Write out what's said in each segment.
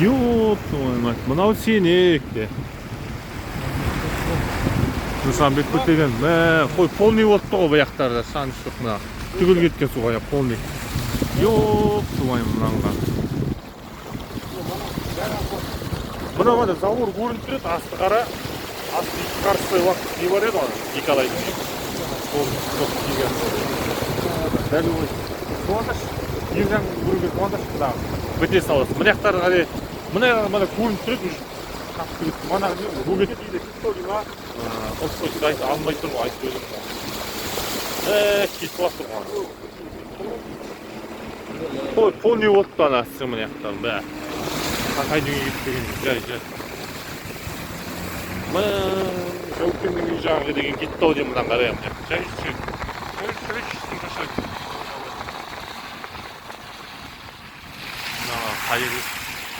Ёп твою мать, мынау сенек де. Нысанбек деген, қой полный болыпты ғой бұяқтарда, шаныштық мына. Түгел кеткен суға, полный. Ёп твою мынанға. Мына завор көрініп тұрады, асты қара. Асты екі қарсы уақыт не бар еді ғой, Николайдың. Ол жоқ деген. Дәл ой. Қуаныш, ержан көрінген қуаныш мынағы. Біте саласы. Мына жақтары қарай, мына көрініп тұрады уже. Мана бөгет дейді, сторина. Осылай айтып алмай тұр ғой, айтып өзім. Кетіп алып тұр ғой. Қой, полный отты анасы мына жақтарын бәрі. Қайдың үйге кетпеген, жай. Жаукеннің үй жағығы деген кетті ау деймін мұнан қарайым. Жай. Қайыр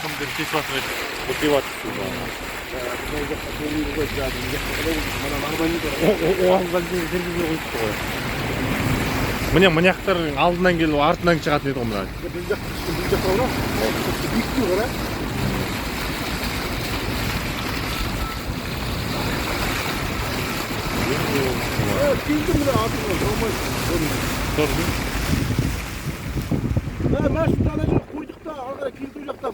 кімден кетіп жатыр еді, өтеп жатыр суға. Оғанған жүргізбей қойыпты ғой. Мына жақтардың алдынан келіп артынан шығатын еді ғой мына. Бұл жақта ғой, биіктеу қара. Келді мына атыңға жолмайды. Тұрды. Машина ана жақ қойдық та, алға келді жақта.